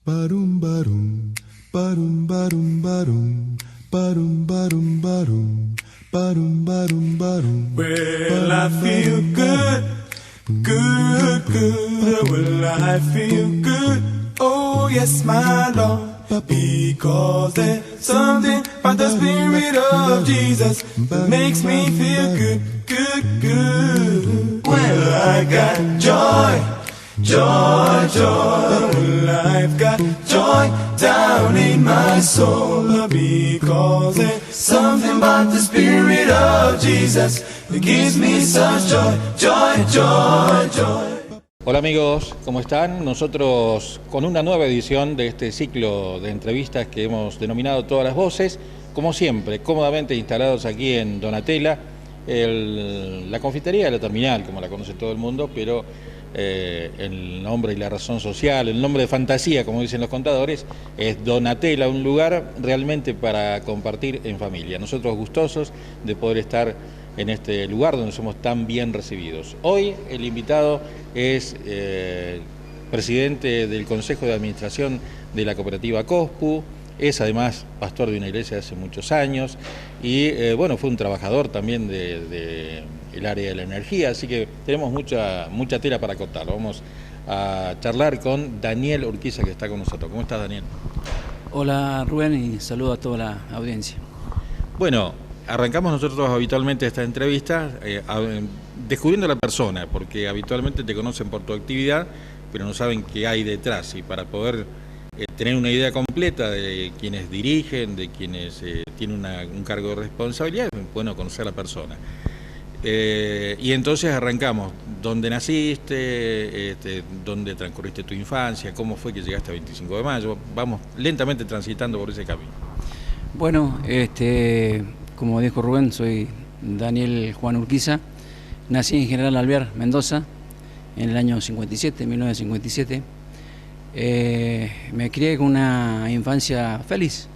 Barum barum, barum barum barum, barum barum barum, barum barum barum. Well, I feel good, good, good. Well, I feel good. Oh, yes, my Lord. Because there's something about the Spirit of Jesus that makes me feel good, good, good. Well, I got joy, joy, joy. Well, I've got joy down in my soul. Because there's something about the Spirit of Jesus that gives me such joy, joy, joy, joy. Hola amigos, ¿cómo están? Nosotros con una nueva edición de este ciclo de entrevistas que hemos denominado Todas las Voces, como siempre, cómodamente instalados aquí en Donatella, la confitería de la terminal, como la conoce todo el mundo, pero el nombre y la razón social, el nombre de fantasía, como dicen los contadores, es Donatella, un lugar realmente para compartir en familia. Nosotros gustosos de poder estar en este lugar donde somos tan bien recibidos. Hoy el invitado es presidente del Consejo de Administración de la cooperativa COSPU, es además pastor de una iglesia hace muchos años y bueno, fue un trabajador también del área de la energía, así que tenemos mucha tela para cortar. Vamos a charlar con Daniel Urquiza, que está con nosotros. ¿Cómo estás, Daniel? Hola Rubén, y saludo a toda la audiencia. Bueno, arrancamos nosotros habitualmente esta entrevista descubriendo a la persona, porque habitualmente te conocen por tu actividad, pero no saben qué hay detrás, y para poder tener una idea completa de quienes dirigen, de quienes tienen un cargo de responsabilidad, es bueno conocer a la persona. Y entonces arrancamos, ¿dónde naciste? ¿Dónde transcurriste tu infancia? ¿Cómo fue que llegaste a 25 de mayo? Vamos lentamente transitando por ese camino. Bueno, como dijo Rubén, soy Daniel Juan Urquiza, nací en General Alvear, Mendoza, en el año 57, 1957. Me crié con una infancia feliz.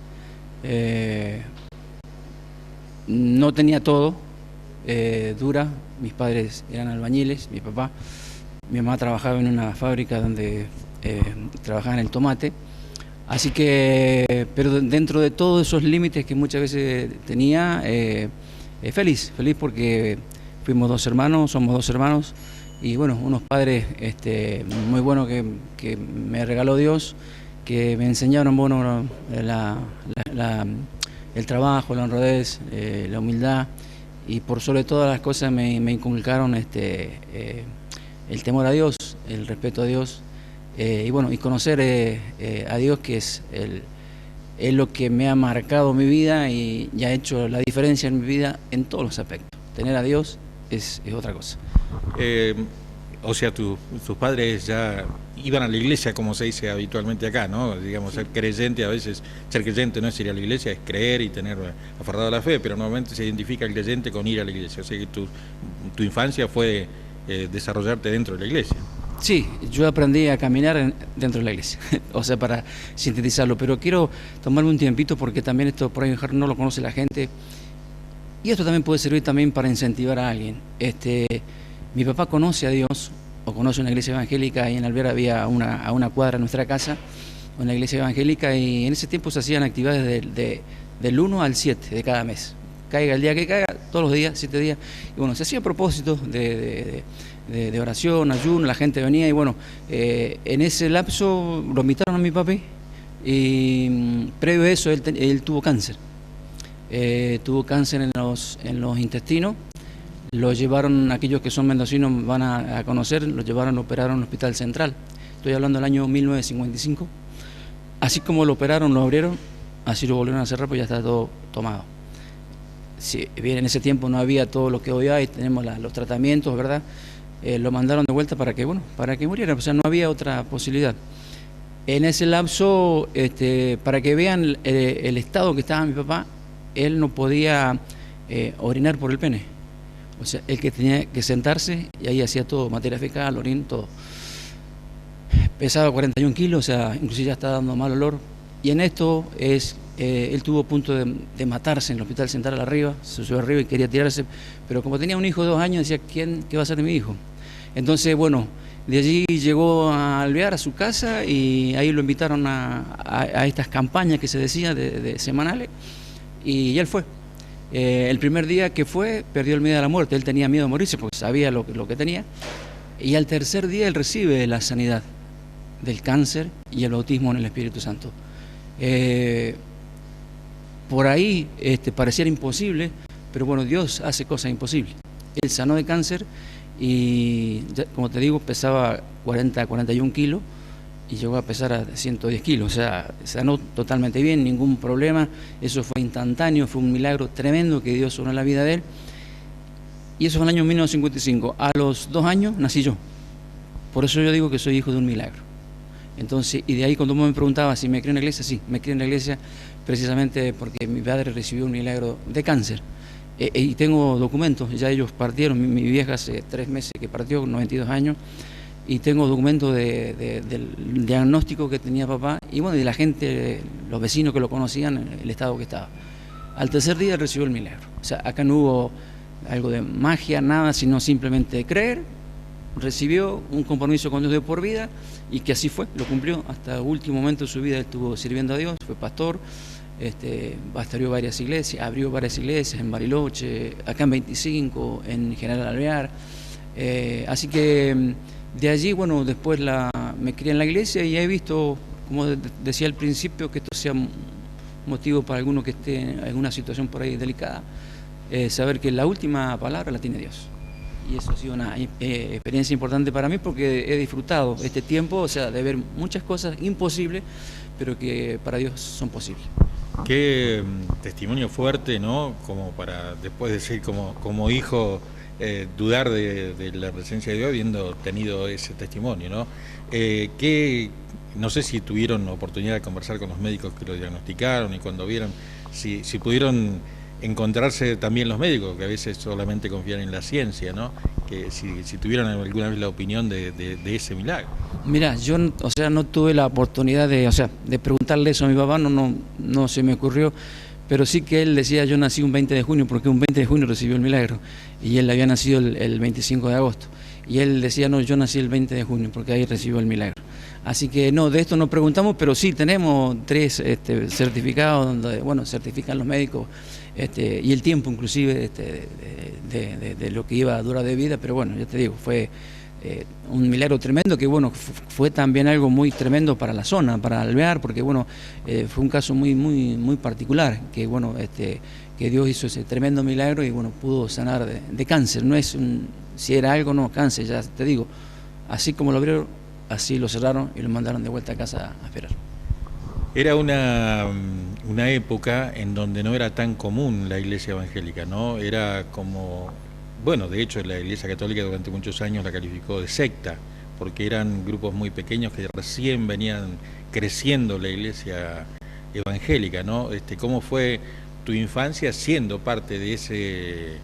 No tenía todo, dura. Mis padres eran albañiles, mi mamá trabajaba en una fábrica donde trabajaba en el tomate. Así que, pero dentro de todos esos límites que muchas veces tenía, feliz porque somos dos hermanos, y bueno, unos padres muy buenos que me regaló Dios, que me enseñaron, bueno, el trabajo, la honradez, la humildad, y por sobre todas las cosas me inculcaron el temor a Dios, el respeto a Dios. Y bueno, y conocer a Dios, que es lo que me ha marcado mi vida y ha hecho la diferencia en mi vida en todos los aspectos. Tener a Dios es otra cosa. O sea, tus padres ya iban a la iglesia, como se dice habitualmente acá, ¿no? Digamos, ser creyente, a veces ser creyente no es ir a la iglesia, es creer y tener aferrado a la fe, pero normalmente se identifica el creyente con ir a la iglesia. O sea que tu infancia fue desarrollarte dentro de la iglesia. Sí, yo aprendí a caminar dentro de la iglesia, o sea, para sintetizarlo, pero quiero tomarme un tiempito porque también esto por ahí no lo conoce la gente, y esto también puede servir también para incentivar a alguien. Mi papá conoce a Dios, o conoce una iglesia evangélica, y en Alvear había a una cuadra de nuestra casa, una iglesia evangélica, y en ese tiempo se hacían actividades del 1 al 7 de cada mes, caiga el día que caiga, todos los días, 7 días, y bueno, se hacía a propósito de oración, ayuno, la gente venía, y bueno, en ese lapso lo invitaron a mi papi, y previo a eso él tuvo cáncer. Tuvo cáncer en los intestinos. Lo llevaron, aquellos que son mendocinos van a conocer, lo llevaron, lo operaron en el Hospital Central. Estoy hablando del año 1955. Así como lo operaron, lo abrieron, así lo volvieron a cerrar, pues ya está todo tomado. Si bien en ese tiempo no había todo lo que hoy hay, tenemos los tratamientos, ¿verdad? Lo mandaron de vuelta para que muriera, o sea, no había otra posibilidad. En ese lapso, para que vean el estado que estaba mi papá, él no podía orinar por el pene. O sea, él que tenía que sentarse, y ahí hacía todo, materia fecal, orín, todo. Pesaba 41 kilos, o sea, inclusive ya estaba dando mal olor. Y en esto él tuvo punto de matarse en el Hospital Central arriba, se subió arriba y quería tirarse, pero como tenía un hijo de 2 años, decía, ¿qué va a ser de mi hijo? Entonces, bueno, De allí llegó a Alvear, a su casa, y ahí lo invitaron a estas campañas que se decía de semanales, y él fue. El primer día que fue, perdió el miedo a la muerte. Él tenía miedo a morirse porque sabía lo que tenía. Y al tercer día él recibe la sanidad del cáncer y el bautismo en el Espíritu Santo. Por ahí pareciera imposible, pero bueno, Dios hace cosas imposibles. Él sanó de cáncer y, como te digo, pesaba 41 kilos y llegó a pesar a 110 kilos. O sea, sanó totalmente bien, ningún problema. Eso fue instantáneo, fue un milagro tremendo que Dios obró en la vida de él. Y eso fue en el año 1955. A los 2 años nací yo. Por eso yo digo que soy hijo de un milagro. Entonces, y de ahí cuando me preguntaba si me crié en la iglesia, sí, me crié en la iglesia precisamente porque mi padre recibió un milagro de cáncer. Y tengo documentos, ya ellos partieron, mi vieja hace 3 meses que partió, con 92 años, y tengo documentos del diagnóstico que tenía papá, y bueno, de la gente, los vecinos que lo conocían, el estado que estaba. Al tercer día recibió el milagro. O sea, acá no hubo algo de magia, nada, sino simplemente creer, recibió un compromiso con Dios de por vida, y que así fue, lo cumplió. Hasta el último momento de su vida estuvo sirviendo a Dios, fue pastor, pastoreó varias iglesias, abrió varias iglesias en Bariloche, acá en 25, en General Alvear. Así que de allí, bueno, después me crié en la iglesia y he visto, como decía al principio, que esto sea motivo para alguno que esté en alguna situación por ahí delicada, saber que la última palabra la tiene Dios. Y eso ha sido una experiencia importante para mí porque he disfrutado este tiempo, o sea, de ver muchas cosas imposibles, pero que para Dios son posibles. Qué testimonio fuerte, ¿no? Como para después decir como hijo, dudar de la presencia de Dios habiendo tenido ese testimonio, ¿no? No sé si tuvieron oportunidad de conversar con los médicos que lo diagnosticaron y cuando vieron, si pudieron encontrarse también los médicos, que a veces solamente confían en la ciencia, ¿no? Que si tuvieron alguna vez la opinión de ese milagro. Mira, yo, o sea, no tuve la oportunidad de preguntarle eso a mi papá, no se me ocurrió, pero sí que él decía, yo nací un 20 de junio, porque un 20 de junio recibió el milagro, y él había nacido el 25 de agosto, y él decía, no, yo nací el 20 de junio, porque ahí recibió el milagro. Así que no, de esto no preguntamos, pero sí tenemos 3 certificados donde, bueno, certifican los médicos, y el tiempo inclusive de lo que iba a durar de vida, pero bueno, ya te digo, fue un milagro tremendo que bueno, fue también algo muy tremendo para la zona, para Alvear, porque bueno, fue un caso muy particular, que bueno, que Dios hizo ese tremendo milagro y bueno, pudo sanar de cáncer. No es si era algo, no, cáncer, ya te digo, así como lo abrieron, así lo cerraron y lo mandaron de vuelta a casa a esperar. Era una época en donde no era tan común la iglesia evangélica, ¿no? Era como, bueno, de hecho la iglesia católica durante muchos años la calificó de secta, porque eran grupos muy pequeños que recién venían creciendo la iglesia evangélica, ¿no? ¿Cómo fue tu infancia siendo parte de ese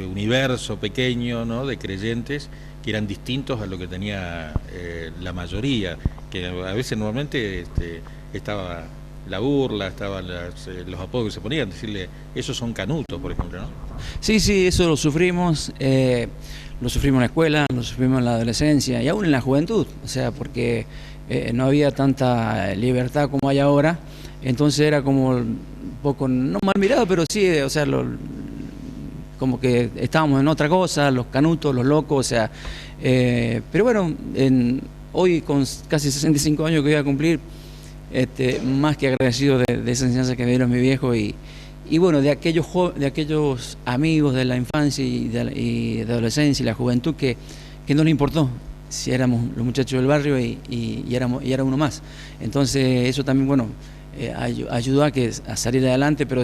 universo pequeño, ¿no? De creyentes que eran distintos a lo que tenía la mayoría, que a veces normalmente estaba la burla, estaban los apodos que se ponían, decirle, esos son canutos, por ejemplo, ¿no? Sí, eso lo sufrimos en la escuela, lo sufrimos en la adolescencia y aún en la juventud, o sea, porque no había tanta libertad como hay ahora, entonces era como un poco, no mal mirado, pero sí, o sea, como que estábamos en otra cosa, los canutos, los locos, o sea, pero bueno, hoy con casi 65 años que voy a cumplir, más que agradecido de esa enseñanza que me dieron mi viejo y bueno, de aquellos amigos de la infancia y de adolescencia y la juventud que no le importó si éramos los muchachos del barrio y era uno más. Entonces eso también, bueno, ayudó a salir adelante, pero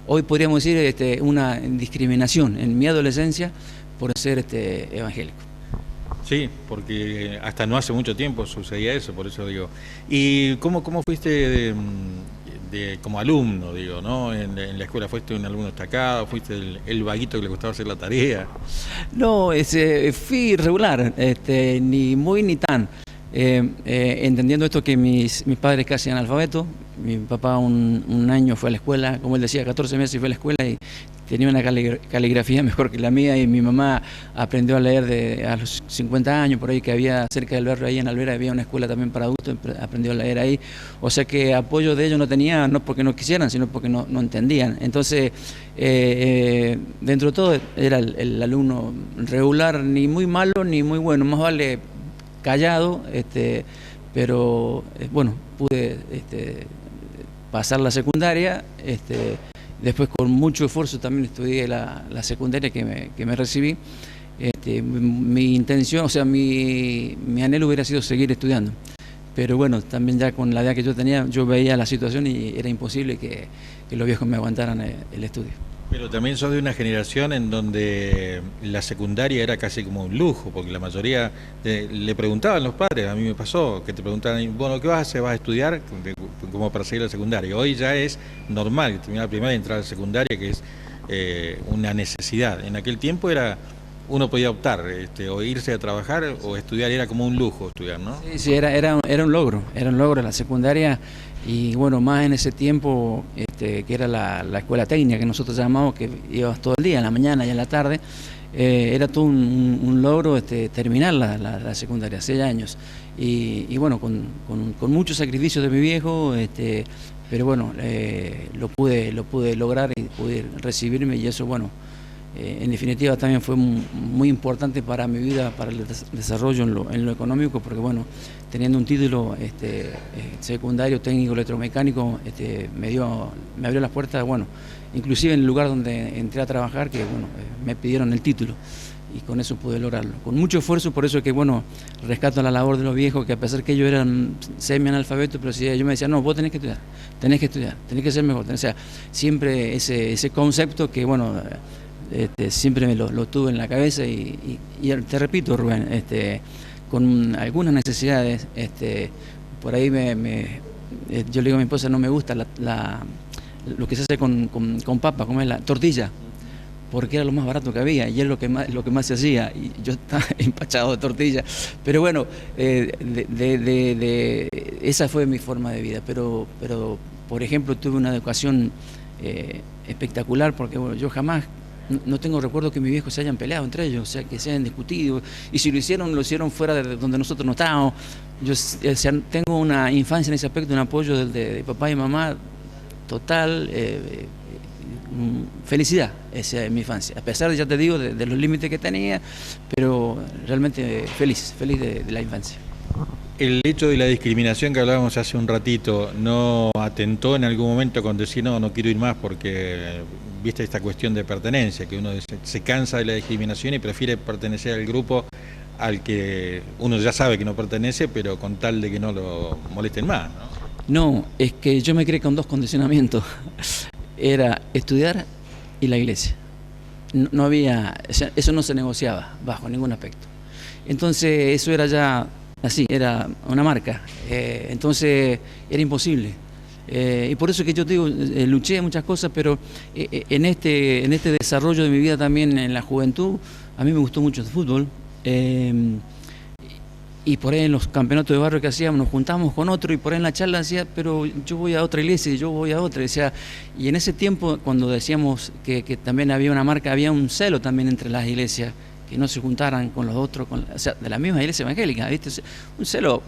hoy podríamos decir una discriminación en mi adolescencia por ser evangélico. Sí, porque hasta no hace mucho tiempo sucedía eso, por eso digo. ¿Y cómo fuiste como alumno, digo, ¿no? En la escuela, ¿fuiste un alumno destacado? ¿Fuiste el vaguito que le gustaba hacer la tarea? No, fui regular, ni muy ni tan. Entendiendo esto que mis padres casi analfabetos, mi papá un año fue a la escuela, como él decía, 14 meses fue a la escuela y tenía una caligrafía mejor que la mía, y mi mamá aprendió a leer a los 50 años, por ahí, que había cerca del barrio, ahí en Alvera había una escuela también para adultos, aprendió a leer ahí. O sea que apoyo de ellos no tenía, no porque no quisieran, sino porque no entendían. Entonces, dentro de todo era el alumno regular, ni muy malo ni muy bueno, más vale callado, pero bueno, pude pasar la secundaria. Después, con mucho esfuerzo, también estudié la secundaria que me recibí. Mi intención, o sea, mi anhelo hubiera sido seguir estudiando. Pero bueno, también ya con la edad que yo tenía, yo veía la situación y era imposible que los viejos me aguantaran el estudio. Pero también sos de una generación en donde la secundaria era casi como un lujo, porque la mayoría le preguntaban los padres, a mí me pasó, que te preguntaban, bueno, ¿qué vas a hacer? ¿Vas a estudiar? Como para seguir la secundaria. Hoy ya es normal terminar la primaria y entrar a la secundaria, que es una necesidad. En aquel tiempo uno podía optar, o irse a trabajar o estudiar, era como un lujo estudiar, ¿no? Sí, era un logro la secundaria. Y bueno, más en ese tiempo, que era la escuela técnica que nosotros llamamos, que ibas todo el día, en la mañana y en la tarde, era todo un logro terminar la secundaria, 6 años. Y bueno, con mucho sacrificio de mi viejo, pero bueno, lo pude lograr y pude recibirme, y eso, bueno, en definitiva también fue muy importante para mi vida, para el desarrollo en lo económico, porque bueno, teniendo un título secundario técnico electromecánico, me abrió las puertas, bueno, inclusive en el lugar donde entré a trabajar, que bueno, me pidieron el título, y con eso pude lograrlo. Con mucho esfuerzo, por eso que bueno, rescato la labor de los viejos, que a pesar que ellos eran semi-analfabetos, pero si yo me decía, no, vos tenés que estudiar, tenés que ser mejor. O sea, siempre ese concepto que bueno, siempre lo tuve en la cabeza, y te repito, Rubén, con algunas necesidades, por ahí yo le digo a mi esposa, no me gusta lo que se hace con papa, como es la tortilla, porque era lo más barato que había y es lo que más se hacía, y yo estaba empachado de tortilla. Pero bueno, esa fue mi forma de vida, pero por ejemplo, tuve una educación espectacular, porque bueno, yo jamás, no tengo recuerdo que mis viejos se hayan peleado entre ellos, o sea, que se hayan discutido, y si lo hicieron fuera de donde nosotros no estábamos. Yo, o sea, tengo una infancia en ese aspecto, un apoyo de papá y mamá total, felicidad, esa es mi infancia, a pesar de, ya te digo, de los límites que tenía, pero realmente feliz de la infancia. El hecho de la discriminación que hablábamos hace un ratito, ¿no atentó en algún momento con decir, no quiero ir más porque viste esta cuestión de pertenencia, que uno se cansa de la discriminación y prefiere pertenecer al grupo al que uno ya sabe que no pertenece, pero con tal de que no lo molesten más, ¿no? No, es que yo me crié con 2 condicionamientos, era estudiar y la iglesia. No había, eso no se negociaba bajo ningún aspecto. Entonces eso era ya así, era una marca, entonces era imposible. Y por eso que yo te digo, luché muchas cosas, pero en este desarrollo de mi vida también en la juventud, a mí me gustó mucho el fútbol, y por ahí en los campeonatos de barrio que hacíamos nos juntábamos con otro, y por ahí en la charla decía, pero yo voy a otra iglesia y yo voy a otra, y en ese tiempo cuando decíamos que también había una marca, había un celo también entre las iglesias, que no se juntaran con los otros, o sea, de la misma iglesia evangélica, ¿viste? Un celo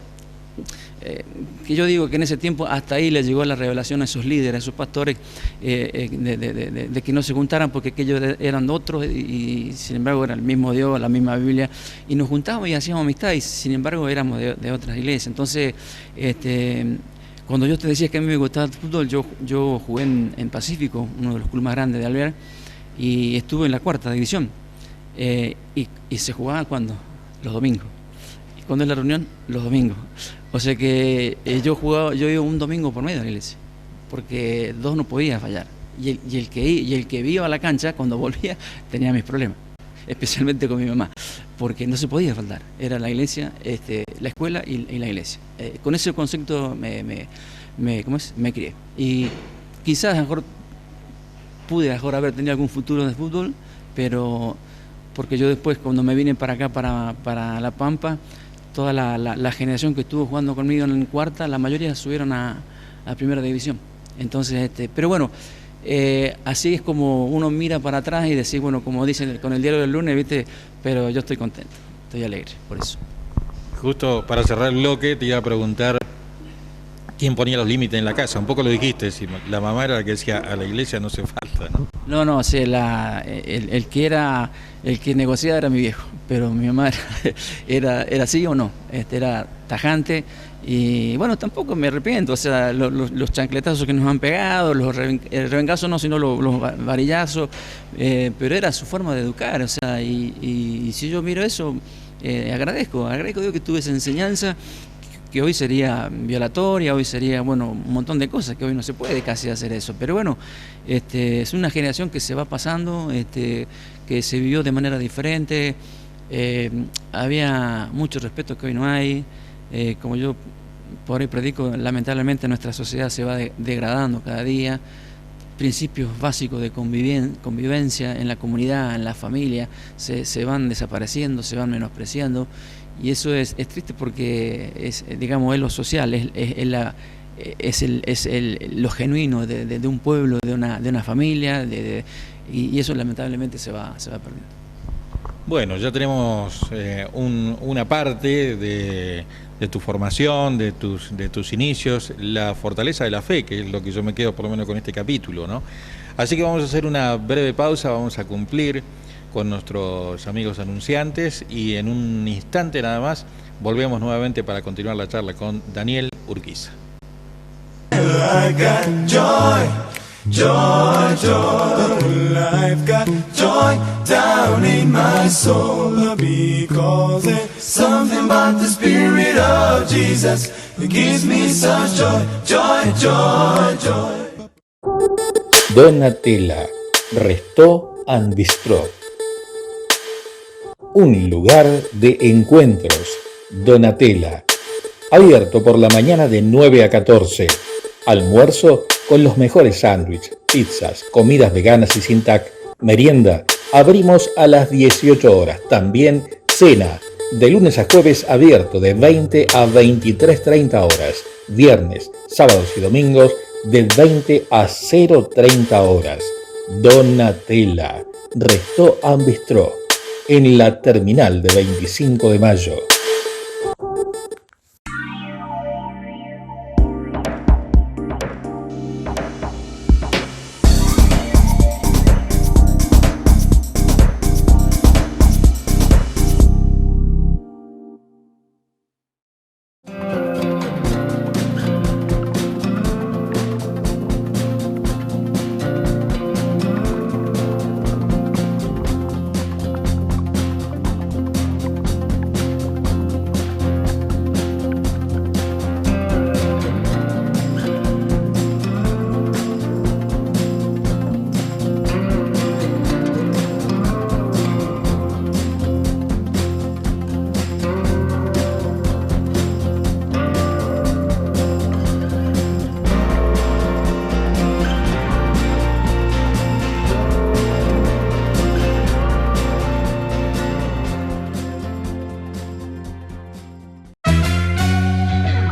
que yo digo que en ese tiempo hasta ahí le llegó la revelación a esos líderes, a esos pastores, de que no se juntaran porque aquellos eran otros, y sin embargo era el mismo Dios, la misma Biblia, y nos juntábamos y hacíamos amistad, y sin embargo éramos de otras iglesias. Entonces, cuando yo te decía que a mí me gustaba el fútbol, yo jugué en Pacífico, uno de los clubes más grandes de Alvear, y estuve en la 4ª división. Y se jugaba ¿cuándo? Los domingos. ¿Y cuándo es la reunión? Los domingos. O sea que yo iba un domingo por medio a la iglesia, porque 2 no podía fallar. Y el que iba a la cancha, cuando volvía, tenía mis problemas, especialmente con mi mamá, porque no se podía faltar. Era la iglesia, la escuela y la iglesia. Con ese concepto me crié. Y quizás pude haber tenido algún futuro de fútbol, pero porque yo después, cuando me vine para acá, para La Pampa, toda la generación que estuvo jugando conmigo en 4ª, la mayoría subieron a 1ª división. Entonces, pero bueno, así es como uno mira para atrás y decir, bueno, como dicen con el diario del lunes, ¿viste? Pero yo estoy contento, estoy alegre por eso. Justo para cerrar el bloque te iba a preguntar quién ponía los límites en la casa. Un poco lo dijiste, si la mamá era la que decía a la iglesia no hace falta, ¿no? No, o sea, el que negociaba era mi viejo, pero mi mamá era así o no, era tajante. Y bueno, tampoco me arrepiento, o sea, los chancletazos que nos han pegado, el rebengazo no, sino los varillazos, pero era su forma de educar, o sea, y si yo miro eso, agradezco Dios que tuve esa enseñanza, que hoy sería violatoria, hoy sería, bueno, un montón de cosas, que hoy no se puede casi hacer eso, pero bueno, es una generación que se va pasando, que se vivió de manera diferente, había mucho respeto que hoy no hay. Como yo por ahí predico, lamentablemente nuestra sociedad se va degradando cada día, principios básicos de convivencia en la comunidad, en la familia, se van desapareciendo, se van menospreciando, y eso es triste porque es, digamos, es lo social, es lo genuino de un pueblo, de una familia, y eso lamentablemente se va perdiendo. Bueno, ya tenemos una parte de tu formación, de tus inicios, la fortaleza de la fe, que es lo que yo me quedo por lo menos con este capítulo, ¿no? Así que vamos a hacer una breve pausa, vamos a cumplir con nuestros amigos anunciantes y en un instante nada más volvemos nuevamente para continuar la charla con Daniel Urquiza. I got joy, joy, joy. I've got joy down in my soul, because there's something about the Spirit of Jesus that gives me such joy, joy, joy, joy. Donatella, Resto and Bistro. Un lugar de encuentros. Donatella. Abierto por la mañana de 9 a 14. Almuerzo con los mejores sándwiches, pizzas, comidas veganas y sin TAC. Merienda. Abrimos a las 18 horas. También cena. De lunes a jueves abierto de 20 a 23:30 horas. Viernes, sábados y domingos de 20 a 0:30 horas. Donatella. Resto and Bistro. En la terminal de 25 de mayo.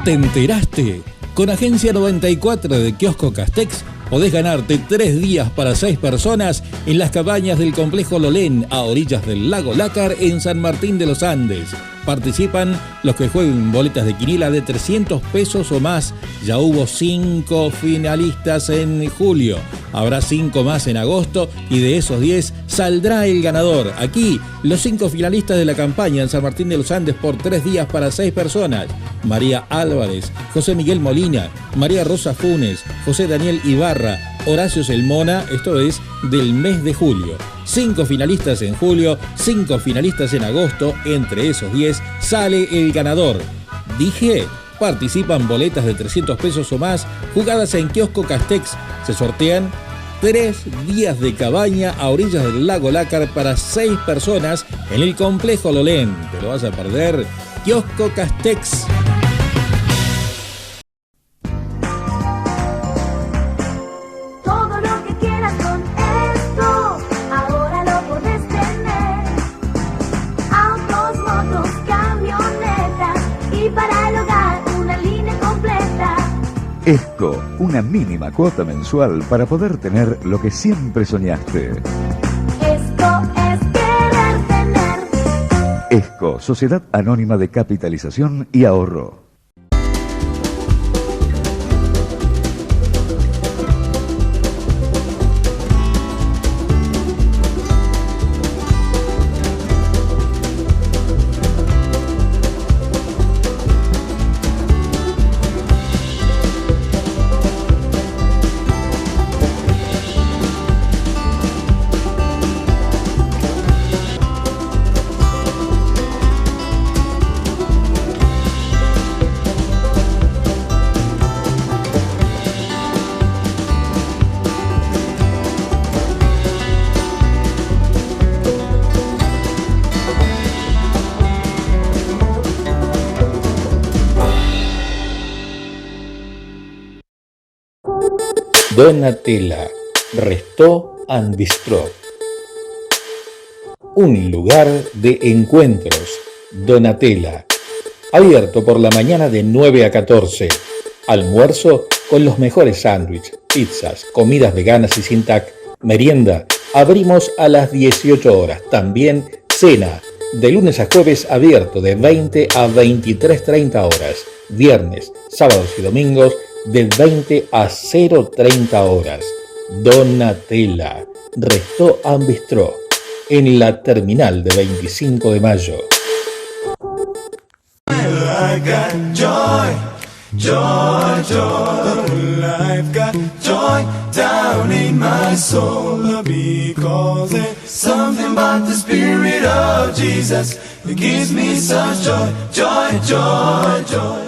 ¿Te enteraste? Con Agencia 94 de Kiosco Castex podés ganarte 3 días para 6 personas en las cabañas del complejo Lolén a orillas del lago Lácar en San Martín de los Andes. Participan los que jueguen boletas de quiniela de 300 pesos o más. Ya hubo 5 finalistas en julio. Habrá 5 más en agosto y de esos 10 saldrá el ganador. Aquí, los 5 finalistas de la campaña en San Martín de los Andes por 3 días para 6 personas. María Álvarez, José Miguel Molina, María Rosa Funes, José Daniel Ibarra, Horacio Selmona, esto es del mes de julio. 5 finalistas en julio, 5 finalistas en agosto, entre esos 10 sale el ganador. Dije, participan boletas de 300 pesos o más, jugadas en Kiosco Castex. Se sortean 3 días de cabaña a orillas del lago Lácar para 6 personas en el complejo Lolén. ¿Te lo vas a perder? Kiosco Castex. ESCO, una mínima cuota mensual para poder tener lo que siempre soñaste. Esto es querer tener. ESCO, Sociedad Anónima de Capitalización y Ahorro. Donatella, Resto and Bistro. Un lugar de encuentros. Donatella. Abierto por la mañana de 9 a 14. Almuerzo con los mejores sándwiches, pizzas, comidas veganas y sin TAC. Merienda. Abrimos a las 18 horas. También cena. De lunes a jueves abierto de 20 a 23:30 horas. Viernes, sábados y domingos de 20 a 0:30 horas. Donatella, Resto and Bistro, en la terminal de 25 de mayo. I got joy, joy, joy. I've got joy down in my soul, because there's something about the Spirit of Jesus that gives me such joy, joy, joy, joy.